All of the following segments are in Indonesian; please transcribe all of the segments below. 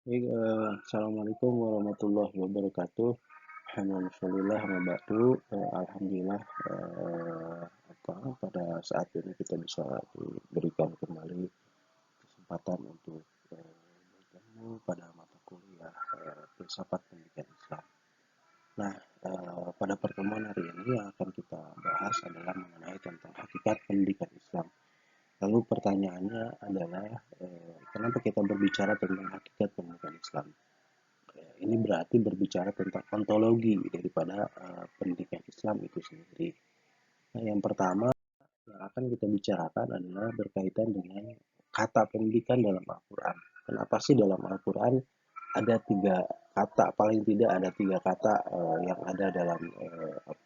Baik, Assalamualaikum warahmatullahi wabarakatuh. Alhamdulillah, alhamdulillah, apa, pada saat ini kita bisa diberikan kembali kesempatan untuk bertemu pada mata kuliah filsafat pendidikan Islam. Nah, pada pertemuan hari ini yang akan kita bahas adalah mengenai tentang hakikat pendidikan Islam. Lalu pertanyaannya adalah, kenapa kita berbicara tentang hakikat pendidikan Islam? Ini berarti berbicara tentang ontologi daripada pendidikan Islam itu sendiri. Nah, yang pertama yang akan kita bicarakan adalah berkaitan dengan kata pendidikan dalam Al-Quran. Kenapa sih dalam Al-Quran ada tiga kata, paling tidak ada tiga kata yang ada dalam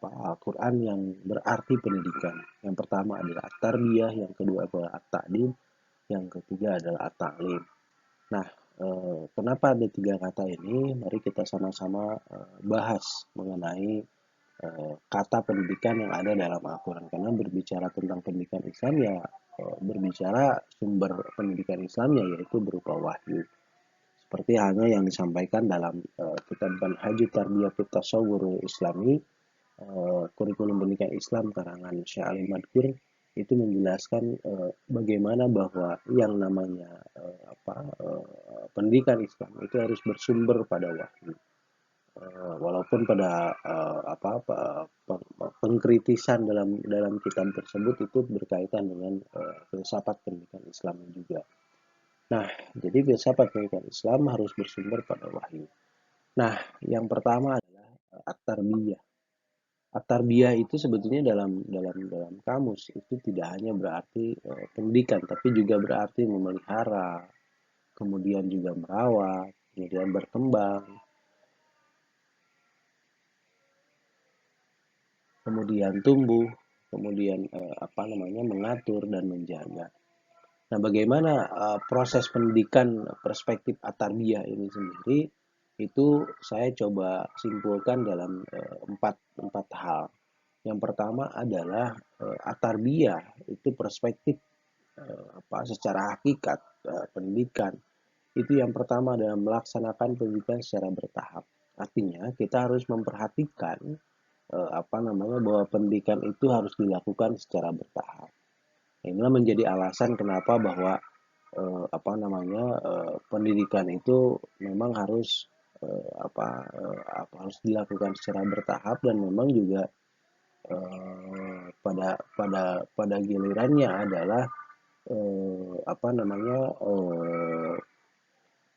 Al-Quran yang berarti pendidikan. Yang pertama adalah at-tarbiyah, yang kedua adalah at-ta'lim, yang ketiga adalah at-ta'lim. Nah, kenapa ada tiga kata ini? Mari kita sama-sama bahas mengenai kata pendidikan yang ada dalam Al-Quran. Karena berbicara tentang pendidikan Islam ya berbicara sumber pendidikan Islamnya yaitu berupa wahyu. Seperti halnya yang disampaikan dalam kitab Manhajut Tarbiyah Fit Tasawwur Islami, kurikulum pendidikan Islam karangan Syekh Ali Madkur itu menjelaskan bagaimana bahwa yang namanya pendidikan Islam itu harus bersumber pada wahyu. Walaupun pada pengkritisan dalam kitab tersebut itu berkaitan dengan filsafat pendidikan Islam juga. Nah, jadi filsafat pendidikan Islam harus bersumber pada wahyu. Nah, yang pertama adalah at-tarbiyah. At-tarbiyah itu sebetulnya dalam kamus itu tidak hanya berarti pendidikan, tapi juga berarti memelihara, kemudian juga merawat, kemudian berkembang, kemudian tumbuh, kemudian mengatur dan menjaga. Nah, bagaimana proses pendidikan perspektif at-tarbiyah ini sendiri itu saya coba simpulkan dalam empat hal. Yang pertama adalah at-tarbiyah itu perspektif secara hakikat pendidikan. Itu yang pertama adalah melaksanakan pendidikan secara bertahap. Artinya kita harus memperhatikan bahwa pendidikan itu harus dilakukan secara bertahap. Inilah menjadi alasan kenapa bahwa pendidikan itu memang harus harus dilakukan secara bertahap dan memang juga pada gilirannya adalah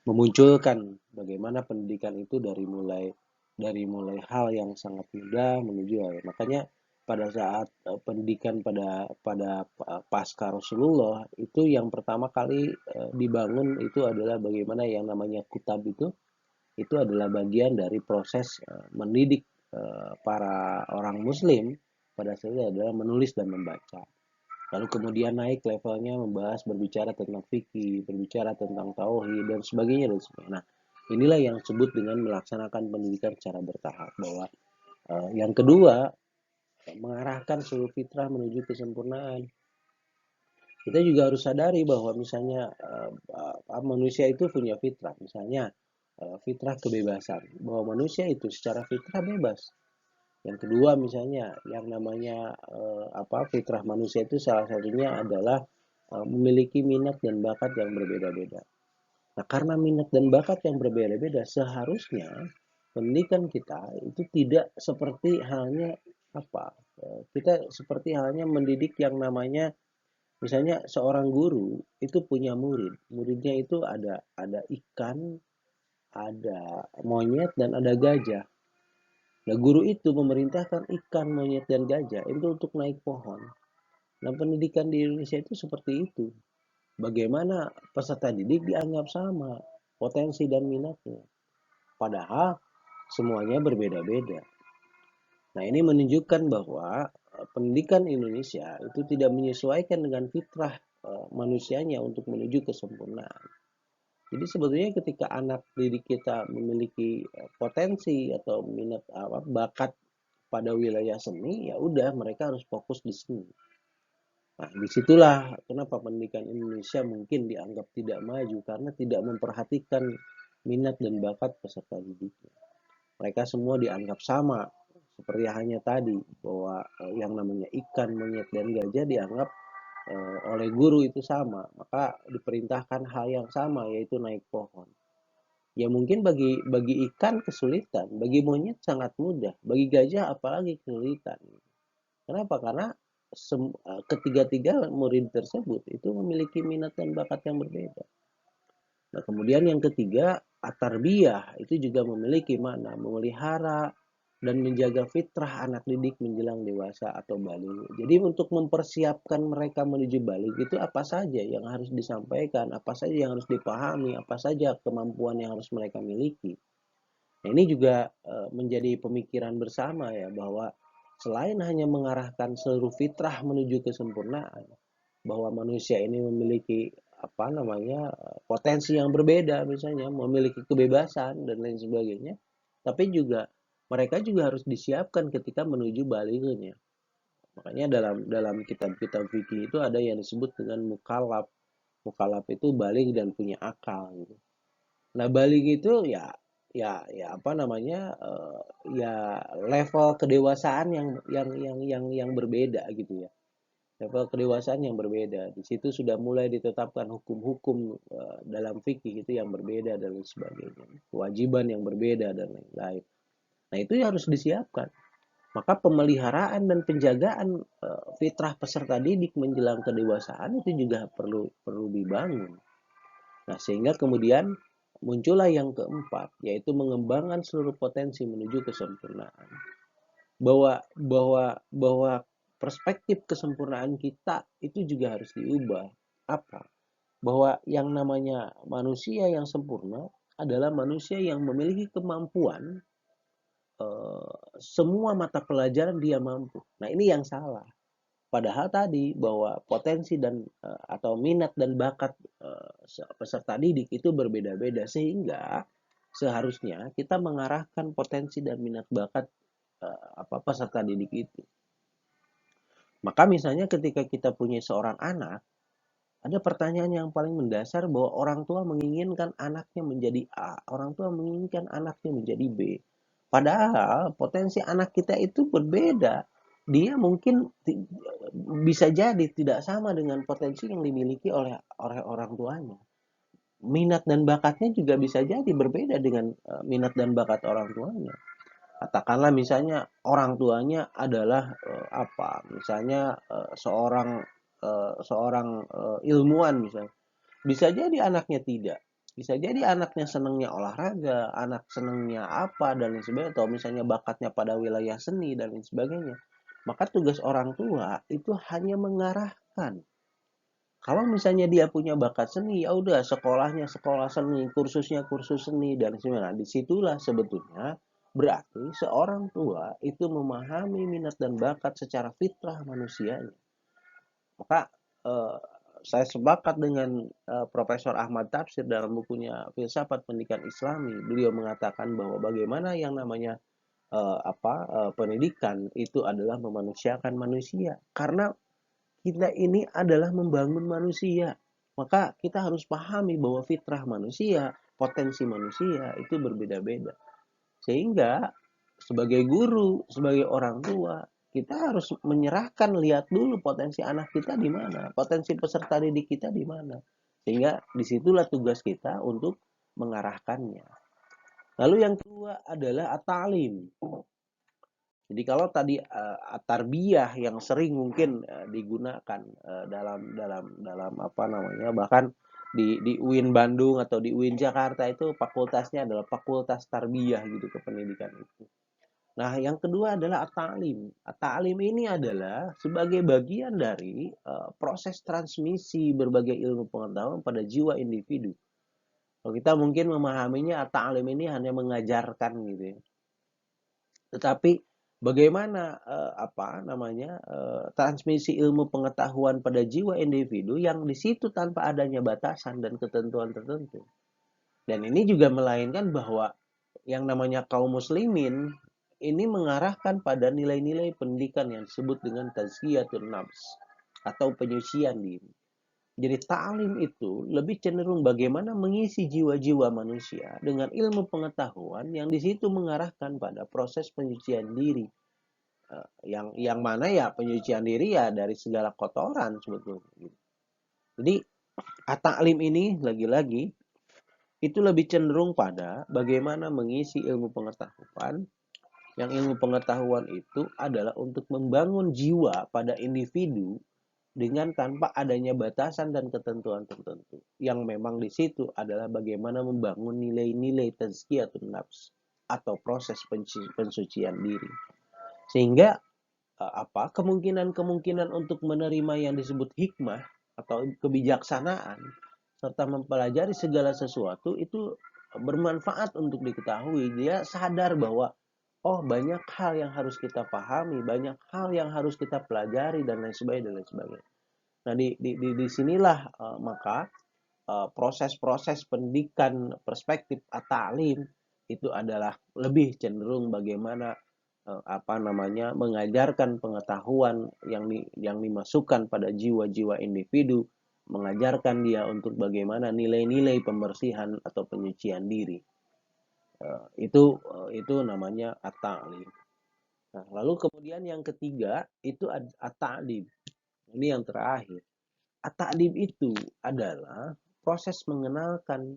memunculkan bagaimana pendidikan itu dari mulai hal yang sangat mudah menuju makanya pada saat pendidikan pada pada pasca Rasulullah itu yang pertama kali dibangun itu adalah bagaimana yang namanya kitab itu adalah bagian dari proses mendidik para orang muslim pada saat itu adalah menulis dan membaca. Lalu kemudian naik levelnya membahas berbicara tentang fikih, berbicara tentang tauhid dan sebagainya dan sebagainya. Nah, inilah yang disebut dengan melaksanakan pendidikan secara bertahap. Bahwa yang kedua mengarahkan seluruh fitrah menuju kesempurnaan. Kita juga harus sadari bahwa misalnya manusia itu punya fitrah, misalnya fitrah kebebasan, bahwa manusia itu secara fitrah bebas. Yang kedua misalnya yang namanya fitrah manusia itu salah satunya adalah memiliki minat dan bakat yang berbeda-beda. Nah, karena minat dan bakat yang berbeda-beda, seharusnya pendidikan kita itu tidak seperti halnya kita seperti halnya mendidik yang namanya misalnya seorang guru itu punya murid. Muridnya itu ada ikan, ada monyet dan ada gajah. Nah, guru itu memerintahkan ikan, monyet, dan gajah itu untuk naik pohon. Nah, pendidikan di Indonesia itu seperti itu. Bagaimana peserta didik dianggap sama potensi dan minatnya. Padahal semuanya berbeda-beda. Nah, ini menunjukkan bahwa pendidikan Indonesia itu tidak menyesuaikan dengan fitrah manusianya untuk menuju kesempurnaan. Jadi sebetulnya ketika anak didik kita memiliki potensi atau minat bakat pada wilayah seni, ya udah mereka harus fokus di seni. Nah, disitulah kenapa pendidikan Indonesia mungkin dianggap tidak maju karena tidak memperhatikan minat dan bakat peserta didiknya. Mereka semua dianggap sama, seperti hanya tadi bahwa yang namanya ikan, monyet, dan gajah dianggap oleh guru itu sama, maka diperintahkan hal yang sama, yaitu naik pohon. Ya mungkin bagi ikan kesulitan, bagi monyet sangat mudah, bagi gajah apalagi kesulitan. Kenapa? Karena ketiga-tiga murid tersebut itu memiliki minat dan bakat yang berbeda. Nah, kemudian yang ketiga, atarbiyah itu juga memiliki makna memelihara dan menjaga fitrah anak didik menjelang dewasa atau balik. Jadi untuk mempersiapkan mereka menuju balik itu apa saja yang harus disampaikan, apa saja yang harus dipahami, apa saja kemampuan yang harus mereka miliki. Nah, ini juga menjadi pemikiran bersama ya, bahwa selain hanya mengarahkan seluruh fitrah menuju kesempurnaan, bahwa manusia ini memiliki apa namanya potensi yang berbeda, misalnya memiliki kebebasan dan lain sebagainya, tapi juga mereka juga harus disiapkan ketika menuju balignya. Makanya dalam dalam kitab-kitab fikih itu ada yang disebut dengan mukallaf. Mukallaf itu baligh dan punya akal gitu. Nah, baligh itu ya apa namanya ya level kedewasaan yang berbeda gitu ya. Level kedewasaan yang berbeda. Di situ sudah mulai ditetapkan hukum-hukum dalam fikih itu yang berbeda dan lain sebagainya. Kewajiban yang berbeda dan lain-lain. Nah, itu harus disiapkan. Maka pemeliharaan dan penjagaan fitrah peserta didik menjelang kedewasaan itu juga perlu perlu dibangun. Nah, sehingga kemudian muncullah yang keempat, yaitu mengembangkan seluruh potensi menuju kesempurnaan. Bahwa perspektif kesempurnaan kita itu juga harus diubah. Apa? Bahwa yang namanya manusia yang sempurna adalah manusia yang memiliki kemampuan semua mata pelajaran dia mampu. Nah, ini yang salah. Padahal tadi bahwa potensi dan atau minat dan bakat peserta didik itu berbeda-beda, sehingga seharusnya kita mengarahkan potensi dan minat bakat peserta didik itu. Maka misalnya ketika kita punya seorang anak, ada pertanyaan yang paling mendasar bahwa orang tua menginginkan anaknya menjadi A, orang tua menginginkan anaknya menjadi B. Padahal potensi anak kita itu berbeda. Dia mungkin bisa jadi tidak sama dengan potensi yang dimiliki oleh orang tuanya. Minat dan bakatnya juga bisa jadi berbeda dengan minat dan bakat orang tuanya. Katakanlah misalnya orang tuanya adalah misalnya seorang ilmuwan misalnya. Bisa jadi anaknya tidak. Bisa jadi anaknya senangnya olahraga, anak senangnya apa dan lain sebagainya, atau misalnya bakatnya pada wilayah seni dan lain sebagainya. Maka tugas orang tua itu hanya mengarahkan. Kalau misalnya dia punya bakat seni, ya udah sekolahnya sekolah seni, kursusnya kursus seni dan sebagainya. Nah, disitulah sebetulnya berarti seorang tua itu memahami minat dan bakat secara fitrah manusianya. Maka eh, saya sepakat dengan Profesor Ahmad Tafsir dalam bukunya Filsafat Pendidikan Islami. Beliau mengatakan bahwa bagaimana yang namanya pendidikan itu adalah memanusiakan manusia. Karena kita ini adalah membangun manusia. Maka kita harus pahami bahwa fitrah manusia, potensi manusia itu berbeda-beda. Sehingga sebagai guru, sebagai orang tua, kita harus menyerahkan, lihat dulu potensi anak kita di mana, potensi peserta didik kita di mana. Sehingga disitulah tugas kita untuk mengarahkannya. Lalu yang kedua adalah at-ta'lim. Jadi kalau tadi tarbiyah yang sering mungkin digunakan dalam dalam dalam apa namanya, bahkan di UIN Bandung atau di UIN Jakarta itu fakultasnya adalah fakultas tarbiyah gitu, kependidikan itu. Nah, yang kedua adalah at-ta'lim. At-ta'lim ini adalah sebagai bagian dari proses transmisi berbagai ilmu pengetahuan pada jiwa individu. Kalau kita mungkin memahaminya at-ta'lim ini hanya mengajarkan gitu ya. Tetapi bagaimana transmisi ilmu pengetahuan pada jiwa individu yang di situ tanpa adanya batasan dan ketentuan tertentu. Dan ini juga melainkan bahwa yang namanya kaum muslimin ini mengarahkan pada nilai-nilai pendidikan yang disebut dengan tazkiyatun nafs atau penyucian diri. Jadi ta'lim itu lebih cenderung bagaimana mengisi jiwa-jiwa manusia dengan ilmu pengetahuan yang di situ mengarahkan pada proses penyucian diri. Yang mana ya penyucian diri ya dari segala kotoran sebetulnya. Jadi at-ta'lim ini lagi-lagi itu lebih cenderung pada bagaimana mengisi ilmu pengetahuan, yang ilmu pengetahuan itu adalah untuk membangun jiwa pada individu dengan tanpa adanya batasan dan ketentuan tertentu. Yang memang di situ adalah bagaimana membangun nilai-nilai tazkiyatun nafs atau proses pensucian diri. Sehingga kemungkinan-kemungkinan untuk menerima yang disebut hikmah atau kebijaksanaan serta mempelajari segala sesuatu itu bermanfaat untuk diketahui. Dia sadar bahwa oh banyak hal yang harus kita pahami, banyak hal yang harus kita pelajari dan lain sebagainya dan lain sebagainya. Nah, di sinilah maka proses-proses pendidikan perspektif at-ta'lim itu adalah lebih cenderung bagaimana mengajarkan pengetahuan yang dimasukkan pada jiwa-jiwa individu, mengajarkan dia untuk bagaimana nilai-nilai pembersihan atau penyucian diri. Itu namanya at-ta'lim. Nah, lalu kemudian yang ketiga itu at-ta'dib. Ini yang terakhir. At-ta'dib itu adalah proses mengenalkan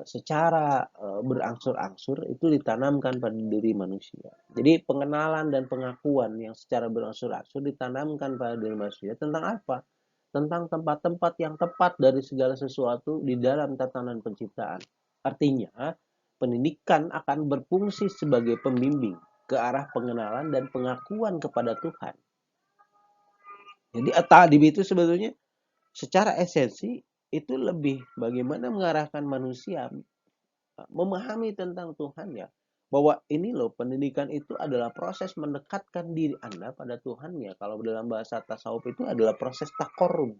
secara berangsur-angsur itu ditanamkan pada diri manusia. Jadi pengenalan dan pengakuan yang secara berangsur-angsur ditanamkan pada diri manusia tentang apa? Tentang tempat-tempat yang tepat dari segala sesuatu di dalam tatanan penciptaan. Artinya, pendidikan akan berfungsi sebagai pembimbing ke arah pengenalan dan pengakuan kepada Tuhan. Jadi at-ta'dib itu sebetulnya secara esensi itu lebih bagaimana mengarahkan manusia memahami tentang Tuhan ya. Bahwa ini loh pendidikan itu adalah proses mendekatkan diri Anda pada Tuhan ya. Kalau dalam bahasa tasawuf itu adalah proses taqarrub,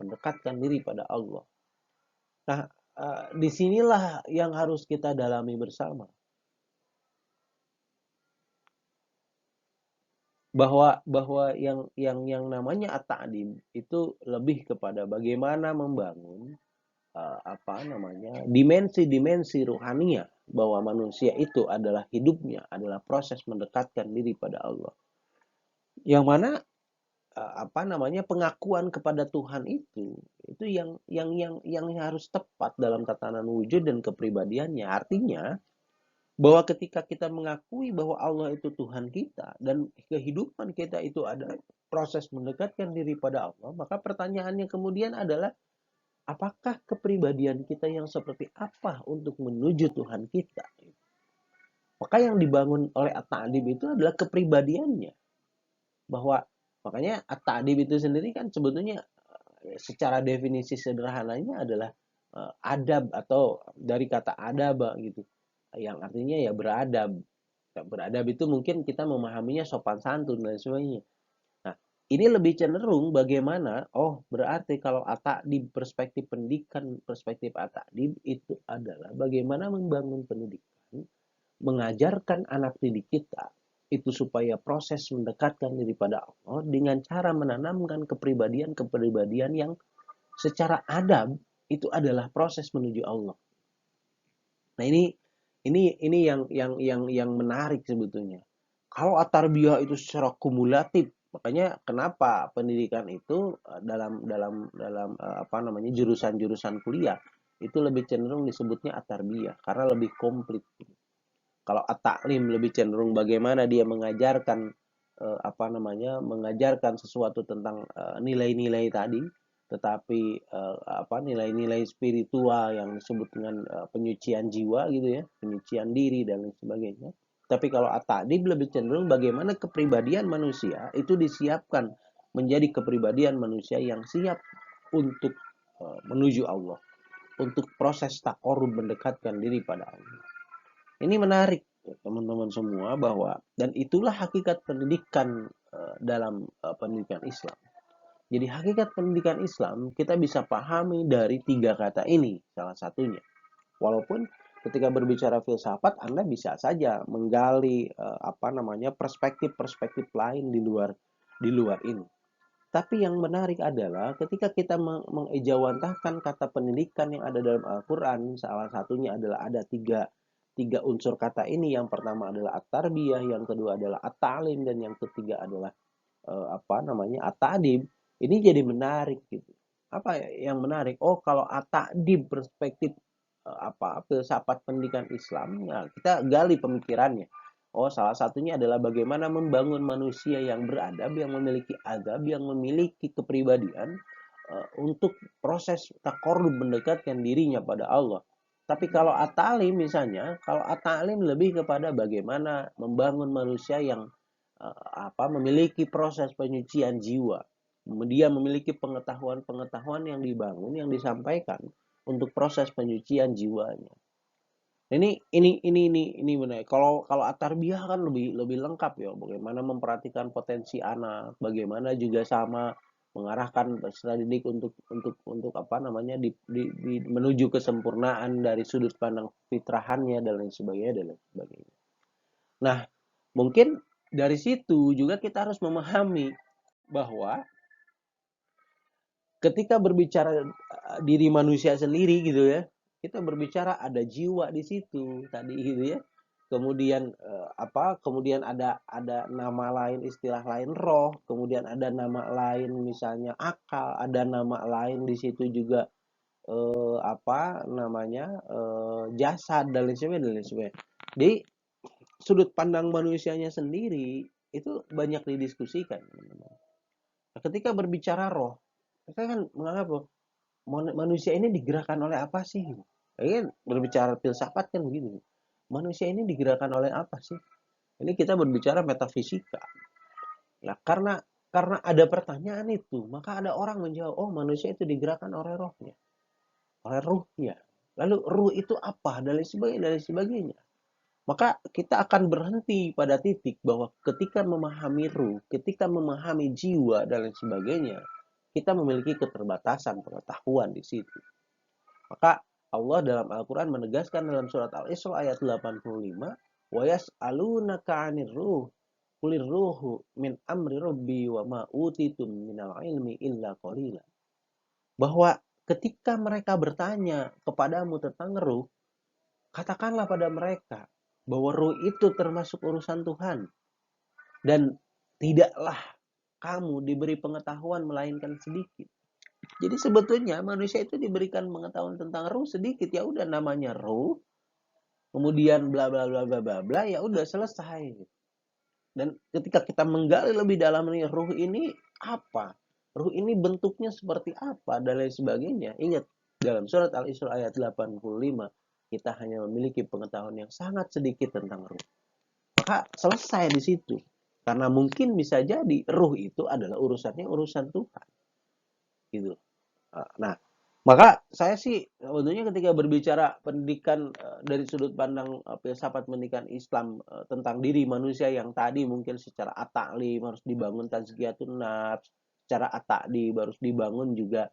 mendekatkan diri pada Allah. Nah, disinilah yang harus kita dalami bersama. Bahwa yang namanya at-ta'dim itu lebih kepada bagaimana membangun dimensi-dimensi rohania bahwa manusia itu adalah hidupnya adalah proses mendekatkan diri pada Allah. Yang mana pengakuan kepada Tuhan itu yang harus tepat dalam tatanan wujud dan kepribadiannya. Artinya bahwa ketika kita mengakui bahwa Allah itu Tuhan kita dan kehidupan kita itu adalah proses mendekatkan diri pada Allah, maka pertanyaannya kemudian adalah apakah kepribadian kita yang seperti apa untuk menuju Tuhan kita? Maka yang dibangun oleh at-ta'dib itu adalah kepribadiannya. Bahwa makanya at-ta'dib itu sendiri kan sebetulnya secara definisi sederhananya adalah adab atau dari kata adab gitu. Yang artinya ya beradab. Beradab itu mungkin kita memahaminya sopan santun dan sebagainya. Nah, ini lebih cenderung bagaimana, oh berarti kalau at-ta'dib perspektif pendidikan, perspektif at-ta'dib itu adalah bagaimana membangun pendidikan, mengajarkan anak didik kita itu supaya proses mendekatkan diri pada Allah dengan cara menanamkan kepribadian-kepribadian yang secara adab itu adalah proses menuju Allah. Nah, ini yang menarik sebetulnya. Kalau at-tarbiyah itu secara kumulatif, makanya kenapa pendidikan itu dalam jurusan-jurusan kuliah itu lebih cenderung disebutnya at-tarbiyah karena lebih komplit. Kalau at-ta'lim lebih cenderung bagaimana dia mengajarkan mengajarkan sesuatu tentang nilai-nilai tadi, tetapi nilai-nilai spiritual yang disebut dengan penyucian jiwa gitu ya, penyucian diri dan lain sebagainya. Tapi kalau at-ta'dib lebih cenderung bagaimana kepribadian manusia itu disiapkan menjadi kepribadian manusia yang siap untuk menuju Allah, untuk proses taqarrub mendekatkan diri pada Allah. Ini menarik teman-teman semua bahwa dan itulah hakikat pendidikan dalam pendidikan Islam. Jadi hakikat pendidikan Islam kita bisa pahami dari 3 kata ini salah satunya. Walaupun ketika berbicara filsafat Anda bisa saja menggali perspektif-perspektif lain di luar ini. Tapi yang menarik adalah ketika kita mengejawantahkan kata pendidikan yang ada dalam Al-Quran, salah satunya adalah ada tiga unsur kata ini. Yang pertama adalah at-tarbiyah, yang kedua adalah at-ta'lim, dan yang ketiga adalah at-ta'dib. Ini jadi menarik gitu. Apa yang menarik? Oh, kalau at-ta'dib perspektif filsafat pendidikan Islam, ya kita gali pemikirannya. Oh, salah satunya adalah bagaimana membangun manusia yang beradab, yang memiliki adab, yang memiliki kepribadian untuk proses takorub mendekatkan dirinya pada Allah. Tapi kalau at-ta'lim misalnya, kalau at-ta'lim lebih kepada bagaimana membangun manusia yang memiliki proses penyucian jiwa. Dia memiliki pengetahuan-pengetahuan yang dibangun, yang disampaikan untuk proses penyucian jiwanya. Ini benar. Kalau at-tarbiyah kan lebih lengkap ya. Bagaimana memperhatikan potensi anak, bagaimana juga sama mengarahkan peserta didik untuk menuju kesempurnaan dari sudut pandang fitrahannya dan lain sebagainya. Nah, mungkin dari situ juga kita harus memahami bahwa ketika berbicara diri manusia sendiri gitu ya, kita berbicara ada jiwa di situ tadi gitu ya. Kemudian kemudian ada nama lain, istilah lain roh, kemudian ada nama lain misalnya akal, ada nama lain di situ juga jasad dan lain sebagainya. Di sudut pandang manusianya sendiri itu banyak didiskusikan. Nah, ketika berbicara roh, kita kan menganggap bahwa manusia ini digerakkan oleh apa sih? Ini berbicara filsafat kan begitu. Manusia ini digerakkan oleh apa sih? Ini kita berbicara metafisika. Nah, karena ada pertanyaan itu, maka ada orang menjawab, oh manusia itu digerakkan oleh rohnya, oleh ruhnya. Lalu ruh itu apa? Dan lain sebagainya. Maka kita akan berhenti pada titik bahwa ketika memahami ruh, ketika memahami jiwa dan lain sebagainya, kita memiliki keterbatasan pengetahuan di situ. Maka Allah dalam Al-Quran menegaskan dalam surat Al-Isra ayat 85, wa yas'alunaka 'anir ruh qulir ruhu min amri rabbi wa ma utitum minal ilmi illa qalila. Bahwa ketika mereka bertanya kepadamu tentang ruh, katakanlah pada mereka bahwa ruh itu termasuk urusan Tuhan dan tidaklah kamu diberi pengetahuan melainkan sedikit. Jadi sebetulnya manusia itu diberikan pengetahuan tentang ruh sedikit, ya udah namanya ruh, kemudian bla bla bla bla bla bla, ya udah selesai. Dan ketika kita menggali lebih dalam nih ruh ini apa? Ruh ini bentuknya seperti apa dan lain sebagainya. Ingat dalam surat Al-Isra ayat 85, kita hanya memiliki pengetahuan yang sangat sedikit tentang ruh. Maka selesai di situ. Karena mungkin bisa jadi ruh itu adalah urusan Tuhan. Gitu. Nah, maka saya sih sebetulnya ketika berbicara pendidikan dari sudut pandang filsafat pendidikan Islam tentang diri manusia yang tadi mungkin secara at-ta'lim harus dibangun tazkiyatun nafs, secara at-ta'dib harus dibangun juga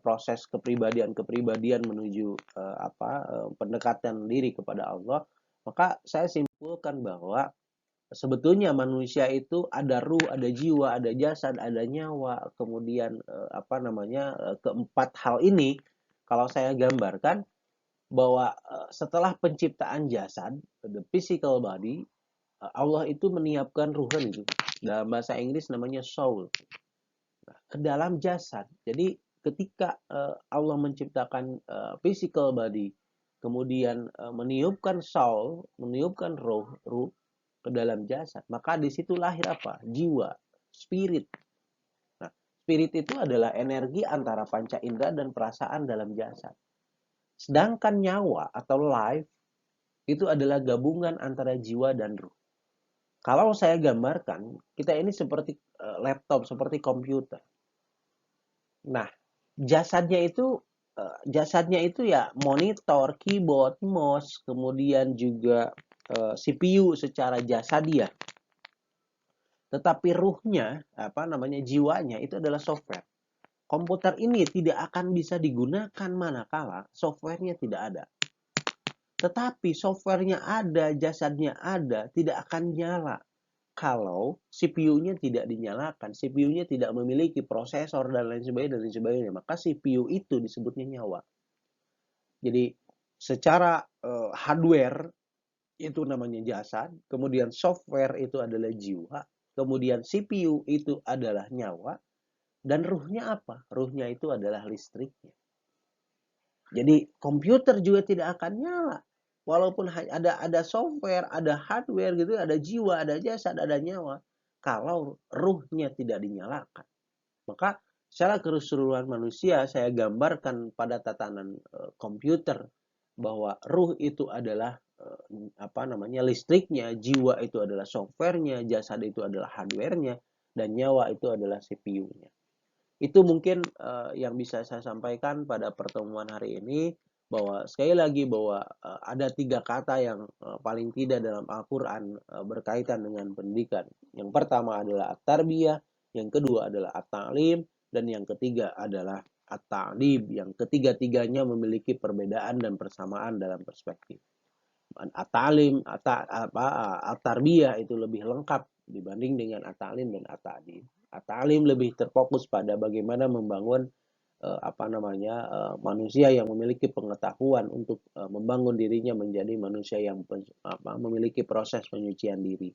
proses kepribadian menuju pendekatan diri kepada Allah. Maka saya simpulkan bahwa sebetulnya manusia itu ada ruh, ada jiwa, ada jasad, ada nyawa. Kemudian keempat hal ini kalau saya gambarkan bahwa setelah penciptaan jasad, the physical body, Allah itu menyiapkan ruhan itu. Dalam bahasa Inggris namanya soul. Ke dalam jasad. Jadi ketika Allah menciptakan physical body, kemudian meniupkan soul, meniupkan ruh ke dalam jasad, maka di situ lahir apa? Jiwa, spirit. Nah, spirit itu adalah energi antara panca indera dan perasaan dalam jasad. Sedangkan nyawa atau life itu adalah gabungan antara jiwa dan ruh. Kalau saya gambarkan, kita ini seperti laptop, seperti komputer. Nah, jasadnya itu ya monitor, keyboard, mouse, kemudian juga CPU secara jasadiah. Tetapi ruhnya, jiwanya itu adalah software. Komputer ini tidak akan bisa digunakan manakala softwarenya tidak ada. Tetapi softwarenya ada, jasadnya ada, tidak akan nyala. kalau CPU-nya tidak dinyalakan, CPU-nya tidak memiliki prosesor dan lain sebagainya, maka CPU itu disebutnya nyawa. Jadi secara hardware itu namanya jasad, kemudian software itu adalah jiwa, kemudian CPU itu adalah nyawa, dan ruhnya apa? Ruhnya itu adalah listriknya. Jadi komputer juga tidak akan nyala. Walaupun ada software, ada hardware gitu, ada jiwa, ada jasad, ada nyawa. Kalau ruhnya tidak dinyalakan. Maka secara keseluruhan manusia saya gambarkan pada tatanan komputer bahwa ruh itu adalah listriknya, jiwa itu adalah softwarenya, jasad itu adalah hardwarenya, dan nyawa itu adalah CPU-nya. Itu mungkin yang bisa saya sampaikan pada pertemuan hari ini, bahwa sekali lagi bahwa ada 3 kata yang paling tidak dalam Al-Quran berkaitan dengan pendidikan. Yang pertama adalah at-tarbiyah, yang kedua adalah at-ta'lim, dan yang ketiga adalah at-ta'lib. Yang ketiga-tiganya memiliki perbedaan dan persamaan dalam perspektif. At-ta'lim, at-tarbiyah itu lebih lengkap dibanding dengan at-ta'lim dan at-ta'lib. At-ta'lim lebih terfokus pada bagaimana membangun manusia yang memiliki pengetahuan untuk membangun dirinya menjadi manusia yang memiliki proses penyucian diri,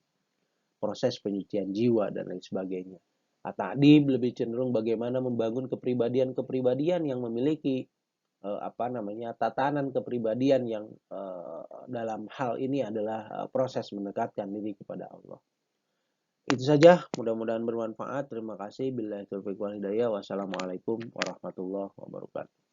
proses penyucian jiwa dan lain sebagainya. At-ta'lib lebih cenderung bagaimana membangun kepribadian-kepribadian yang memiliki tatanan kepribadian yang dalam hal ini adalah proses mendekatkan diri kepada Allah. Itu saja, mudah-mudahan bermanfaat. Terima kasih. Billahi taufiq wal hidayah. Wassalamualaikum warahmatullahi wabarakatuh.